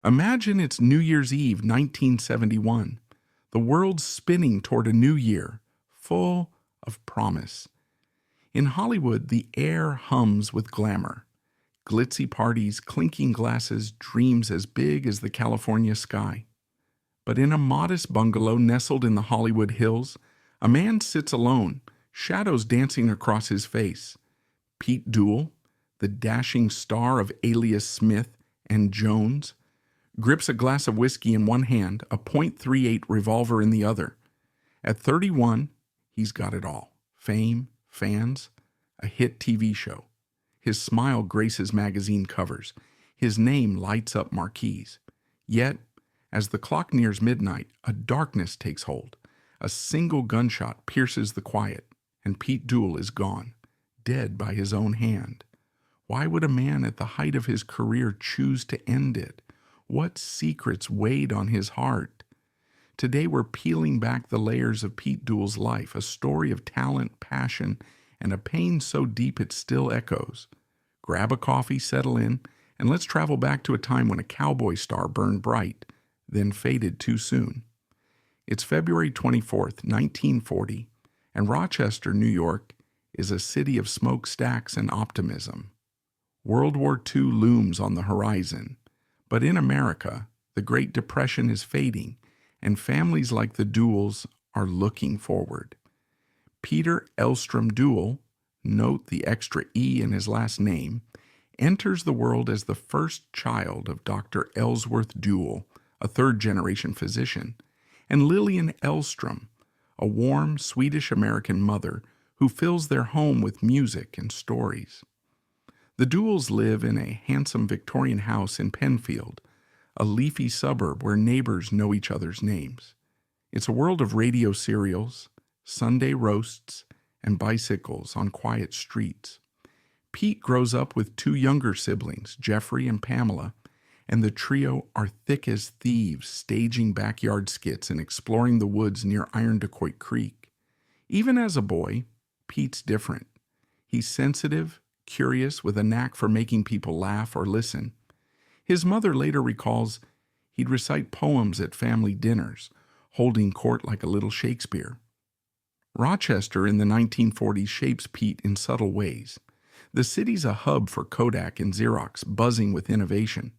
Imagine it's New Year's Eve, 1971. The world's spinning toward a new year, full of promise. In Hollywood, the air hums with glamour. Glitzy parties, clinking glasses, dreams as big as the California sky. But in a modest bungalow nestled in the Hollywood hills, a man sits alone, shadows dancing across his face. Pete Duel, the dashing star of Alias Smith and Jones, grips a glass of whiskey in one hand, a .38 revolver in the other. At 31, he's got it all. Fame, fans, a hit TV show. His smile graces magazine covers. His name lights up marquees. Yet, as the clock nears midnight, a darkness takes hold. A single gunshot pierces the quiet, and Pete Duel is gone, dead by his own hand. Why would a man at the height of his career choose to end it? What secrets weighed on his heart? Today we're peeling back the layers of Pete Duel's life, a story of talent, passion, and a pain so deep it still echoes. Grab a coffee, settle in, and let's travel back to a time when a cowboy star burned bright, then faded too soon. It's February 24th, 1940, and Rochester, New York, is a city of smokestacks and optimism. World War II looms on the horizon, but in America, the Great Depression is fading, and families like the Duels are looking forward. Peter Elstrom Duel, note the extra E in his last name, enters the world as the first child of Dr. Ellsworth Duel, a third-generation physician, and Lillian Elstrom, a warm Swedish-American mother who fills their home with music and stories. The Duels live in a handsome Victorian house in Penfield, a leafy suburb where neighbors know each other's names. It's a world of radio serials, Sunday roasts, and bicycles on quiet streets. Pete grows up with two younger siblings, Jeffrey and Pamela, and the trio are thick as thieves, staging backyard skits and exploring the woods near Irondequoit Creek. Even as a boy, Pete's different. He's sensitive, curious, with a knack for making people laugh or listen. His mother later recalls he'd recite poems at family dinners, holding court like a little Shakespeare. Rochester in the 1940s shapes Pete in subtle ways. The city's a hub for Kodak and Xerox, buzzing with innovation,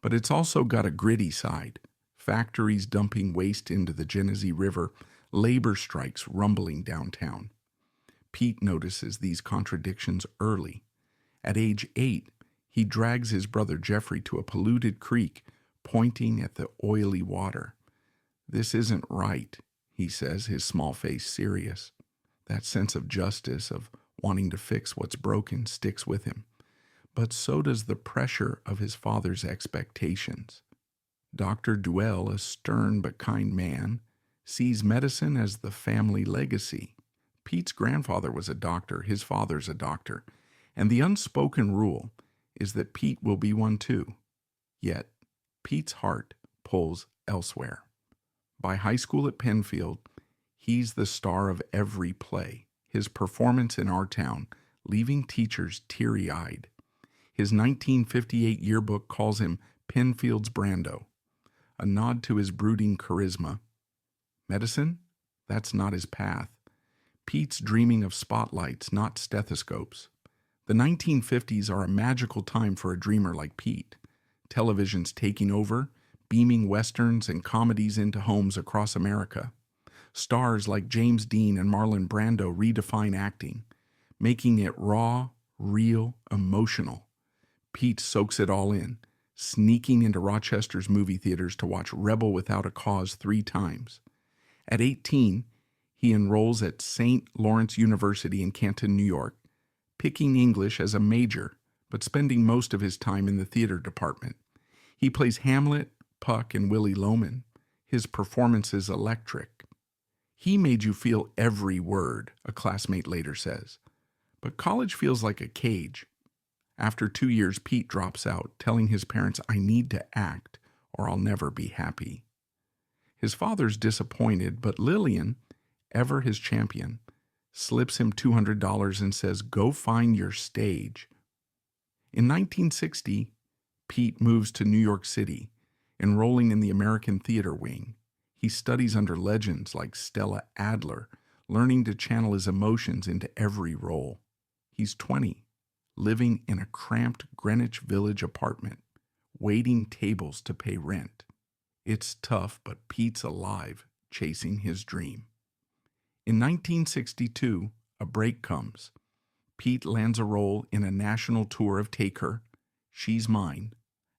but it's also got a gritty side. Factories dumping waste into the Genesee River, labor strikes rumbling downtown. Pete notices these contradictions early. At age 8, he drags his brother Jeffrey to a polluted creek, pointing at the oily water. "This isn't right," he says, his small face serious. That sense of justice, of wanting to fix what's broken, sticks with him. But so does the pressure of his father's expectations. Dr. Duel, a stern but kind man, sees medicine as the family legacy. Pete's grandfather was a doctor, his father's a doctor, and the unspoken rule is that Pete will be one too. Yet, Pete's heart pulls elsewhere. By high school at Penfield, he's the star of every play, his performance in our town leaving teachers teary-eyed. His 1958 yearbook calls him Penfield's Brando, a nod to his brooding charisma. Medicine? That's not his path. Pete's dreaming of spotlights, not stethoscopes. The 1950s are a magical time for a dreamer like Pete. Television's taking over, beaming westerns and comedies into homes across America. Stars like James Dean and Marlon Brando redefine acting, making it raw, real, emotional. Pete soaks it all in, sneaking into Rochester's movie theaters to watch Rebel Without a Cause 3 times. At 18, he enrolls at St. Lawrence University in Canton, New York, picking English as a major, but spending most of his time in the theater department. He plays Hamlet, Puck, and Willie Loman. His performance is electric. "He made you feel every word," a classmate later says. But college feels like a cage. After 2 years, Pete drops out, telling his parents, "I need to act, or I'll never be happy." His father's disappointed, but Lillian, ever his champion, slips him $200 and says, "Go find your stage." In 1960, Pete moves to New York City, enrolling in the American Theater Wing. He studies under legends like Stella Adler, learning to channel his emotions into every role. He's 20, living in a cramped Greenwich Village apartment, waiting tables to pay rent. It's tough, but Pete's alive, chasing his dream. In 1962, a break comes. Pete lands a role in a national tour of Take Her, She's Mine,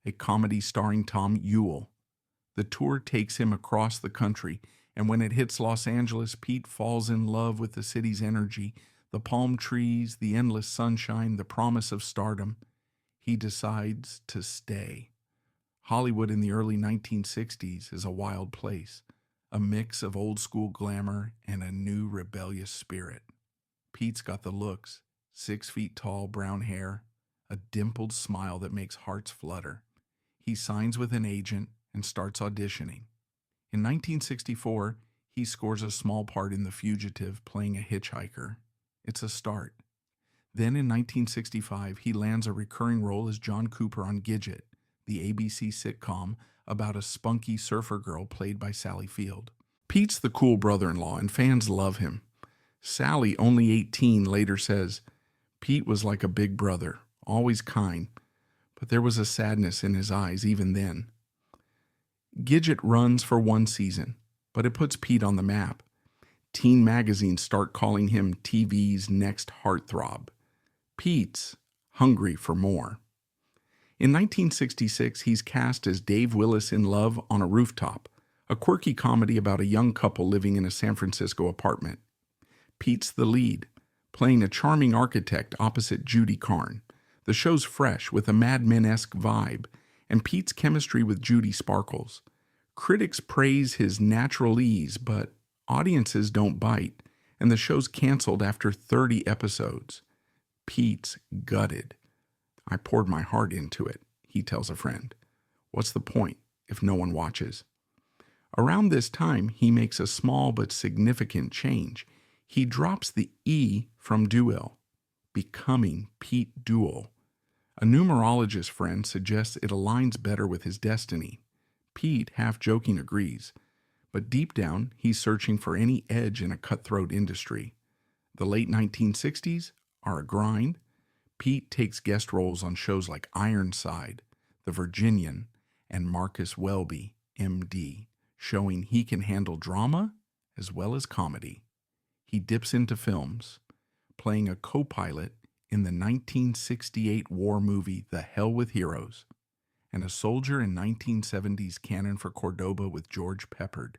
a comedy starring Tom Ewell. The tour takes him across the country, and when it hits Los Angeles, Pete falls in love with the city's energy, the palm trees, the endless sunshine, the promise of stardom. He decides to stay. Hollywood in the early 1960s is a wild place, a mix of old-school glamour and a new rebellious spirit. Pete's got the looks, 6 feet tall, brown hair, a dimpled smile that makes hearts flutter. He signs with an agent and starts auditioning. In 1964, he scores a small part in The Fugitive, playing a hitchhiker. It's a start. Then in 1965, he lands a recurring role as John Cooper on Gidget, the ABC sitcom about a spunky surfer girl played by Sally Field. Pete's the cool brother-in-law, and fans love him. Sally, only 18, later says, Pete was like a big brother, always kind, but there was a sadness in his eyes even then. Gidget runs for 1 season, but it puts Pete on the map. Teen magazines start calling him TV's next heartthrob. Pete's hungry for more. In 1966, he's cast as Dave Willis in Love on a Rooftop, a quirky comedy about a young couple living in a San Francisco apartment. Pete's the lead, playing a charming architect opposite Judy Carn. The show's fresh with a Mad Men-esque vibe, and Pete's chemistry with Judy sparkles. Critics praise his natural ease, but audiences don't bite, and the show's canceled after 30 episodes. Pete's gutted. I poured my heart into it, he tells a friend. What's the point if no one watches? Around this time, he makes a small but significant change. He drops the E from Duel, becoming Pete Duel. A numerologist friend suggests it aligns better with his destiny. Pete, half-joking, agrees, but deep down, he's searching for any edge in a cutthroat industry. The late 1960s are a grind. Pete takes guest roles on shows like Ironside, The Virginian, and Marcus Welby, M.D., showing he can handle drama as well as comedy. He dips into films, playing a co-pilot in the 1968 war movie The Hell with Heroes, and a soldier in 1970's Cannon for Cordoba with George Peppard.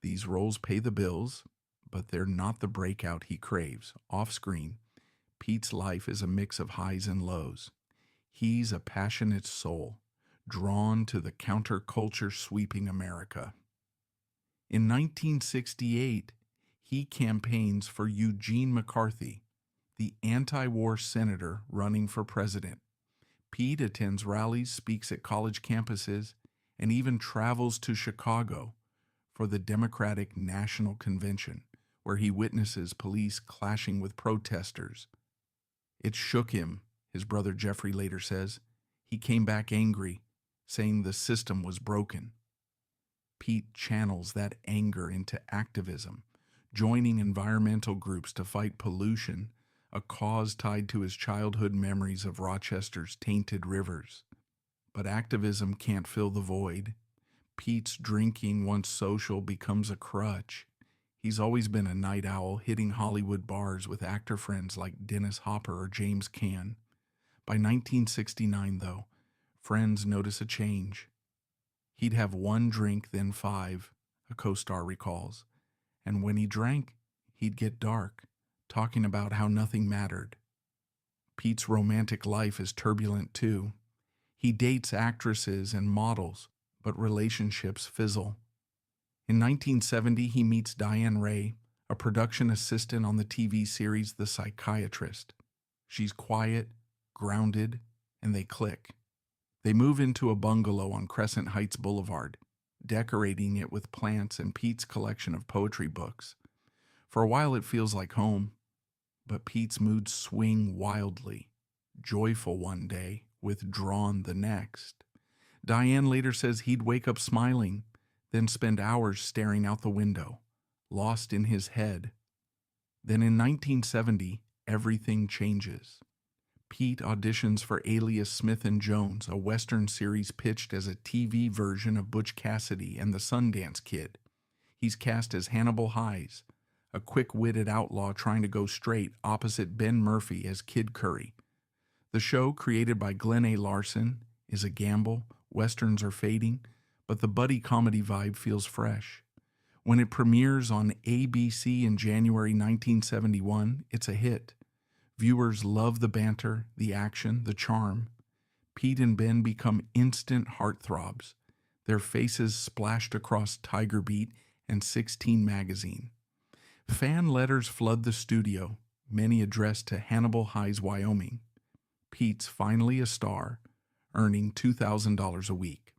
These roles pay the bills, but they're not the breakout he craves. Off-screen, Pete's life is a mix of highs and lows. He's a passionate soul, drawn to the counterculture sweeping America. In 1968, he campaigns for Eugene McCarthy, the anti-war senator running for president. Pete attends rallies, speaks at college campuses, and even travels to Chicago for the Democratic National Convention, where he witnesses police clashing with protesters. It shook him, his brother Jeffrey later says. He came back angry, saying the system was broken. Pete channels that anger into activism, joining environmental groups to fight pollution, a cause tied to his childhood memories of Rochester's tainted rivers. But activism can't fill the void. Pete's drinking, once social, becomes a crutch. He's always been a night owl, hitting Hollywood bars with actor friends like Dennis Hopper or James Caan. By 1969, though, friends notice a change. He'd have 1 drink, then 5, a co-star recalls. And when he drank, he'd get dark, talking about how nothing mattered. Pete's romantic life is turbulent, too. He dates actresses and models, but relationships fizzle. In 1970, he meets Diane Ray, a production assistant on the TV series The Psychiatrist. She's quiet, grounded, and they click. They move into a bungalow on Crescent Heights Boulevard, decorating it with plants and Pete's collection of poetry books. For a while it feels like home, but Pete's moods swing wildly, joyful one day, withdrawn the next. Diane later says he'd wake up smiling, then spend hours staring out the window, lost in his head. Then in 1970, everything changes. Pete auditions for Alias Smith and Jones, a Western series pitched as a TV version of Butch Cassidy and the Sundance Kid. He's cast as Hannibal Hayes, a quick-witted outlaw trying to go straight opposite Ben Murphy as Kid Curry. The show, created by Glenn A. Larson, is a gamble. Westerns are fading, but the buddy comedy vibe feels fresh. When it premieres on ABC in January 1971, it's a hit. Viewers love the banter, the action, the charm. Pete and Ben become instant heartthrobs, their faces splashed across Tiger Beat and 16 magazine. Fan letters flood the studio, many addressed to Hannibal Hayes, Wyoming. Pete's finally a star, earning $2,000 a week,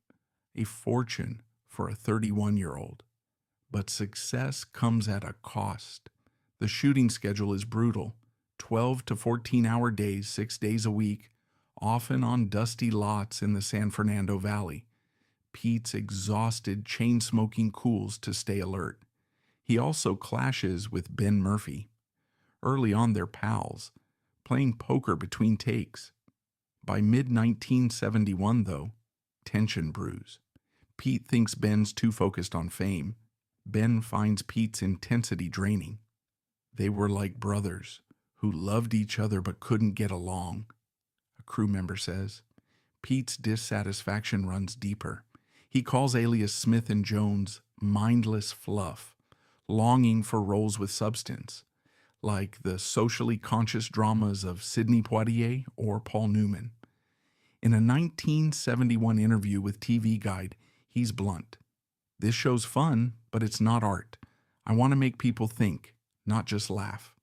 a fortune for a 31-year-old. But success comes at a cost. The shooting schedule is brutal, 12 to 14-hour days, 6 days a week, often on dusty lots in the San Fernando Valley. Pete's exhausted, chain-smoking cools to stay alert. He also clashes with Ben Murphy. Early on, they're pals, playing poker between takes. By mid-1971, though, tension brews. Pete thinks Ben's too focused on fame. Ben finds Pete's intensity draining. They were like brothers who loved each other but couldn't get along, a crew member says. Pete's dissatisfaction runs deeper. He calls Alias Smith and Jones mindless fluff, longing for roles with substance, like the socially conscious dramas of Sidney Poitier or Paul Newman. In a 1971 interview with TV Guide, he's blunt. This show's fun, but it's not art. I want to make people think, not just laugh.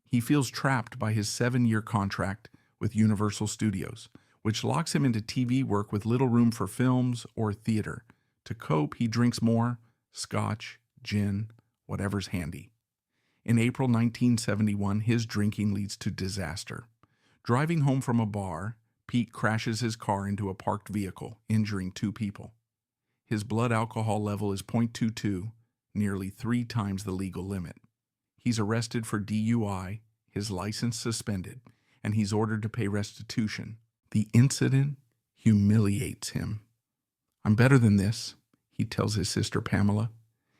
He feels trapped by his 7-year contract with Universal Studios, which locks him into TV work with little room for films or theater. To cope, he drinks more, scotch, gin, whatever's handy. In April 1971, his drinking leads to disaster. Driving home from a bar, Pete crashes his car into a parked vehicle, injuring 2 people. His blood alcohol level is .22, nearly 3 times the legal limit. He's arrested for DUI, his license suspended, and he's ordered to pay restitution. The incident humiliates him. "I'm better than this," he tells his sister Pamela.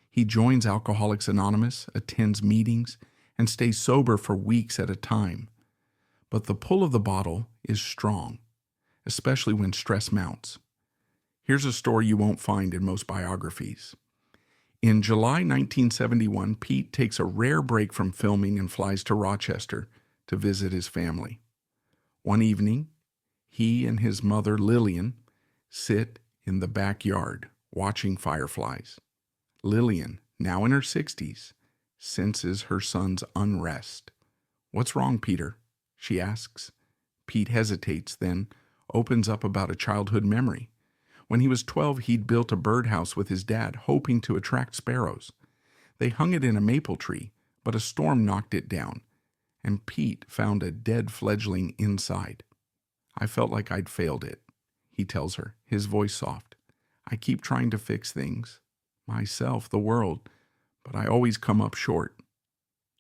He joins Alcoholics Anonymous, attends meetings, and stays sober for weeks at a time. But the pull of the bottle is strong, especially when stress mounts. Here's a story you won't find in most biographies. In July 1971, Pete takes a rare break from filming and flies to Rochester to visit his family. One evening, he and his mother, Lillian, sit in the backyard watching fireflies. Lillian, now in her 60s, senses her son's unrest. "What's wrong, Peter?" she asks. Pete hesitates, then opens up about a childhood memory. When he was 12, he'd built a birdhouse with his dad, hoping to attract sparrows. They hung it in a maple tree, but a storm knocked it down, and Pete found a dead fledgling inside. "I felt like I'd failed it," he tells her, his voice soft. "I keep trying to fix things, myself, the world, but I always come up short."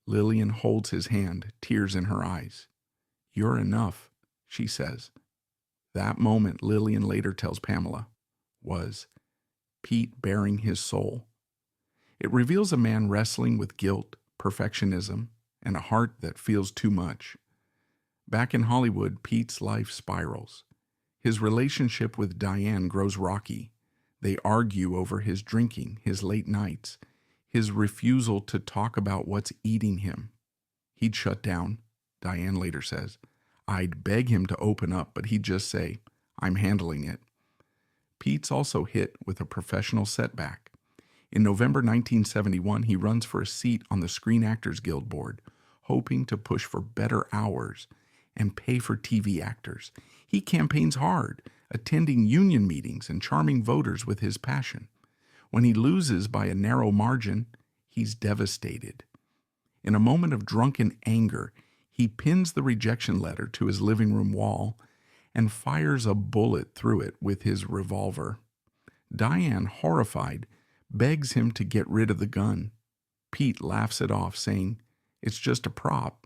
Lillian holds his hand, tears in her eyes. "You're enough," she says. That moment, Lillian later tells Pamela, was Pete bearing his soul. It reveals a man wrestling with guilt, perfectionism, and a heart that feels too much. Back in Hollywood, Pete's life spirals. His relationship with Diane grows rocky. They argue over his drinking, his late nights, his refusal to talk about what's eating him. He'd shut down, Diane later says. I'd beg him to open up, but he'd just say, "I'm handling it." Pete's also hit with a professional setback. In November 1971, he runs for a seat on the Screen Actors Guild board, hoping to push for better hours and pay for TV actors. He campaigns hard, attending union meetings and charming voters with his passion. When he loses by a narrow margin, he's devastated. In a moment of drunken anger, he pins the rejection letter to his living room wall and fires a bullet through it with his revolver. Diane, horrified, begs him to get rid of the gun. Pete laughs it off, saying, "It's just a prop."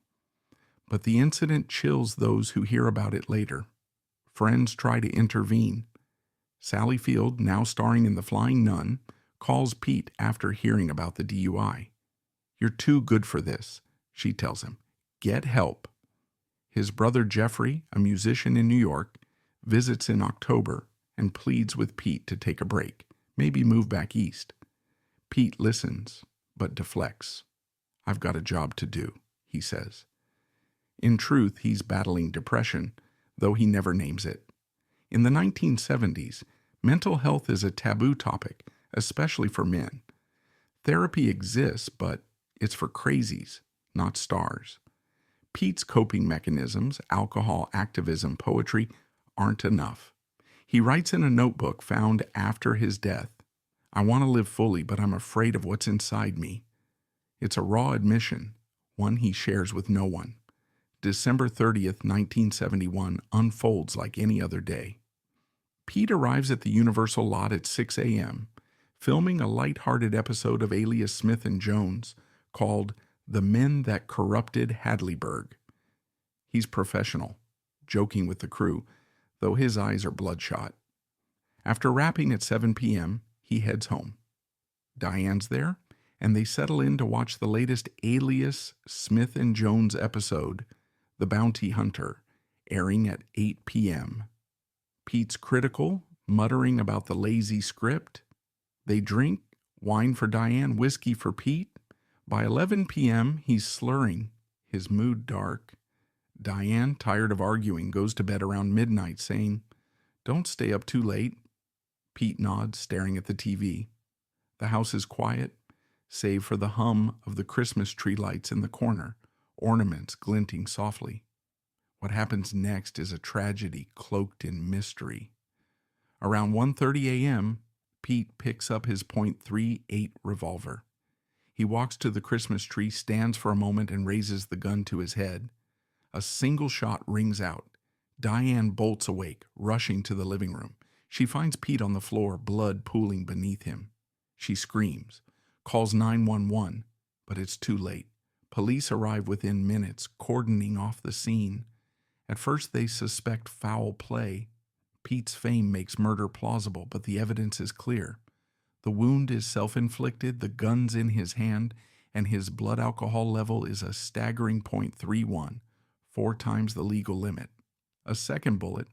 But the incident chills those who hear about it later. Friends try to intervene. Sally Field, now starring in The Flying Nun, calls Pete after hearing about the DUI. "You're too good for this," she tells him. "Get help." His brother Jeffrey, a musician in New York, visits in October and pleads with Pete to take a break, maybe move back east. Pete listens, but deflects. "I've got a job to do," he says. In truth, he's battling depression, though he never names it. In the 1970s, mental health is a taboo topic, especially for men. Therapy exists, but it's for crazies, not stars. Pete's coping mechanisms, alcohol, activism, poetry, aren't enough. He writes in a notebook found after his death, "I want to live fully, but I'm afraid of what's inside me." It's a raw admission, one he shares with no one. December 30th, 1971 unfolds like any other day. Pete arrives at the Universal lot at 6 a.m., filming a light-hearted episode of Alias Smith and Jones called The Men That Corrupted Hadleyburg. He's professional, joking with the crew, though his eyes are bloodshot. After wrapping at 7 p.m., he heads home. Diane's there, and they settle in to watch the latest Alias Smith and Jones episode, The Bounty Hunter, airing at 8 p.m. Pete's critical, muttering about the lazy script. They drink, wine for Diane, whiskey for Pete. By 11 p.m., he's slurring, his mood dark. Diane, tired of arguing, goes to bed around midnight, saying, "Don't stay up too late." Pete nods, staring at the TV. The house is quiet, save for the hum of the Christmas tree lights in the corner, ornaments glinting softly. What happens next is a tragedy cloaked in mystery. Around 1:30 a.m., Pete picks up his .38 revolver. He walks to the Christmas tree, stands for a moment, and raises the gun to his head. A single shot rings out. Diane bolts awake, rushing to the living room. She finds Pete on the floor, blood pooling beneath him. She screams, calls 911, but it's too late. Police arrive within minutes, cordoning off the scene. At first they suspect foul play. Pete's fame makes murder plausible, but the evidence is clear. The wound is self-inflicted, the gun's in his hand, and his blood alcohol level is a staggering .31, 4 times the legal limit. A second bullet,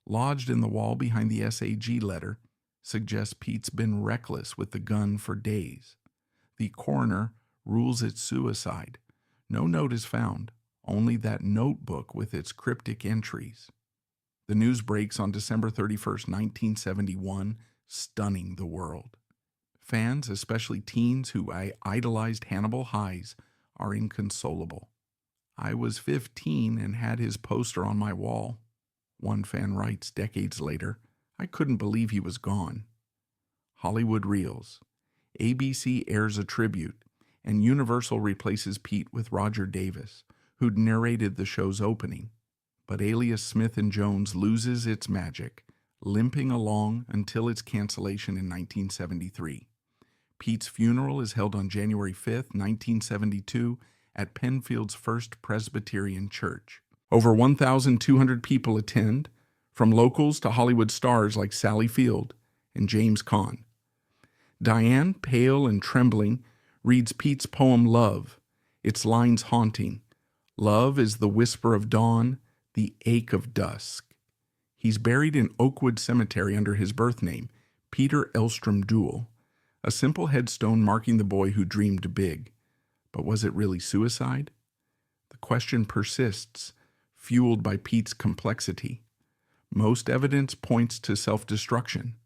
lodged in the wall behind the SAG letter, suggests Pete's been reckless with the gun for days. The coroner rules it suicide. No note is found, only that notebook with its cryptic entries. The news breaks on December 31st, 1971, stunning the world. Fans, especially teens who idolized Hannibal Highs, are inconsolable. "I was 15 and had his poster on my wall." One fan writes decades later, "I couldn't believe he was gone." Hollywood reels. ABC airs a tribute, and Universal replaces Pete with Roger Davis, who'd narrated the show's opening. But Alias Smith and Jones loses its magic, limping along until its cancellation in 1973. Pete's funeral is held on January 5th, 1972, at Penfield's First Presbyterian Church. Over 1,200 people attend, from locals to Hollywood stars like Sally Field and James Caan. Diane, pale and trembling, reads Pete's poem Love, its lines haunting. "Love is the whisper of dawn, the ache of dusk." He's buried in Oakwood Cemetery under his birth name, Peter Elstrom Duel, a simple headstone marking the boy who dreamed big. But was it really suicide? The question persists, fueled by Pete's complexity. Most evidence points to self-destruction.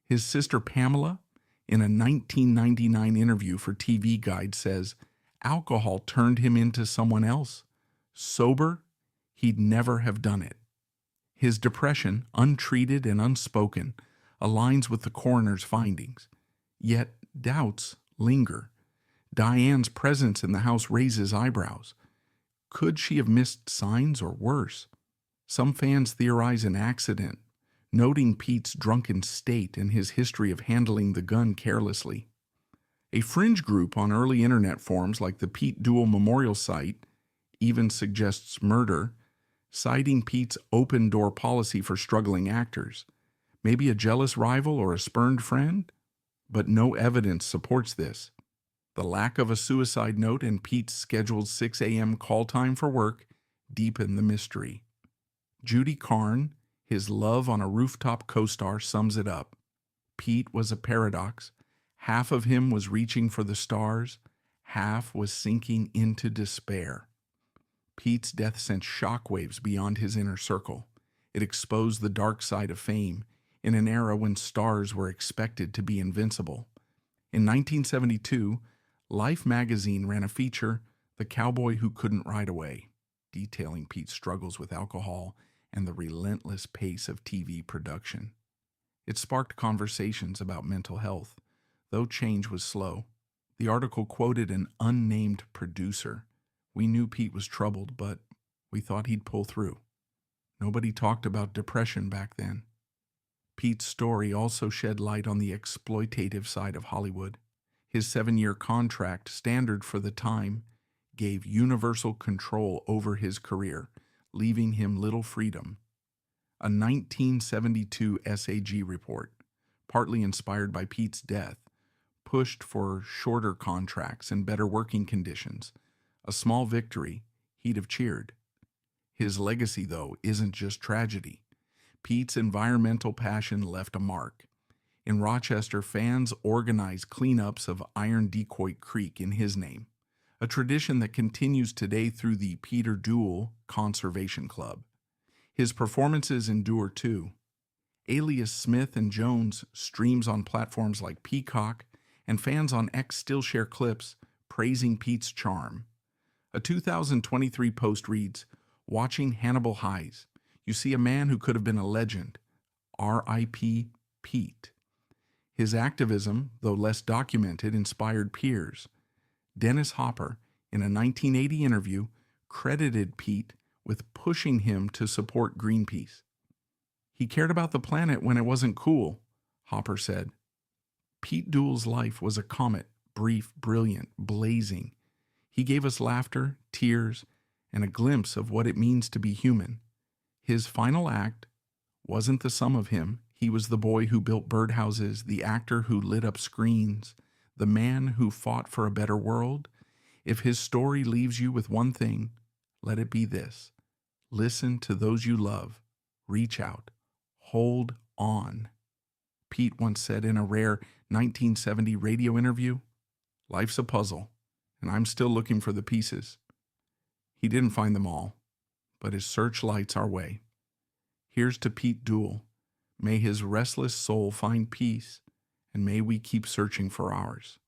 His sister Pamela, in a 1999 interview for TV Guide, says alcohol turned him into someone else. Sober, he'd never have done it. His depression, untreated and unspoken, aligns with the coroner's findings. Yet doubts linger. Diane's presence in the house raises eyebrows. Could she have missed signs or worse? Some fans theorize an accident, noting Pete's drunken state and his history of handling the gun carelessly. A fringe group on early internet forums like the Pete Duel Memorial site even suggests murder, citing Pete's open-door policy for struggling actors. Maybe a jealous rival or a spurned friend? But no evidence supports this. The lack of a suicide note and Pete's scheduled 6 a.m. call time for work deepen the mystery. Judy Carn, his love on a rooftop co-star, sums it up. Pete was a paradox. Half of him was reaching for the stars, half was sinking into despair. Pete's death sent shockwaves beyond his inner circle. It exposed the dark side of fame in an era when stars were expected to be invincible. In 1972, Life magazine ran a feature, The Cowboy Who Couldn't Ride Away, detailing Pete's struggles with alcohol and the relentless pace of TV production. It sparked conversations about mental health, though change was slow. The article quoted an unnamed producer. We knew Pete was troubled, but we thought he'd pull through. Nobody talked about depression back then. Pete's story also shed light on the exploitative side of Hollywood. His 7-year contract, standard for the time, gave universal control over his career, leaving him little freedom. A 1972 SAG report, partly inspired by Pete's death, pushed for shorter contracts and better working conditions. A small victory he'd have cheered. His legacy, though, isn't just tragedy. Pete's environmental passion left a mark. In Rochester, fans organized cleanups of Iron Decoy Creek in his name, a tradition that continues today through the Peter Duel Conservation Club. His performances endure too. Alias Smith and Jones streams on platforms like Peacock, and fans on X still share clips praising Pete's charm. A 2023 post reads, "Watching Hannibal Highs, you see a man who could have been a legend. R.I.P. Pete." His activism, though less documented, inspired peers. Dennis Hopper, in a 1980 interview, credited Pete with pushing him to support Greenpeace. "He cared about the planet when it wasn't cool," Hopper said. Pete Duel's life was a comet, brief, brilliant, blazing. He gave us laughter, tears, and a glimpse of what it means to be human. His final act wasn't the sum of him. He was the boy who built birdhouses, the actor who lit up screens, the man who fought for a better world. If his story leaves you with one thing, let it be this: listen to those you love, reach out, hold on. Pete once said in a rare 1970 radio interview, "Life's a puzzle, and I'm still looking for the pieces." He didn't find them all, but his search lights our way. Here's to Pete Duel. May his restless soul find peace, and may we keep searching for ours.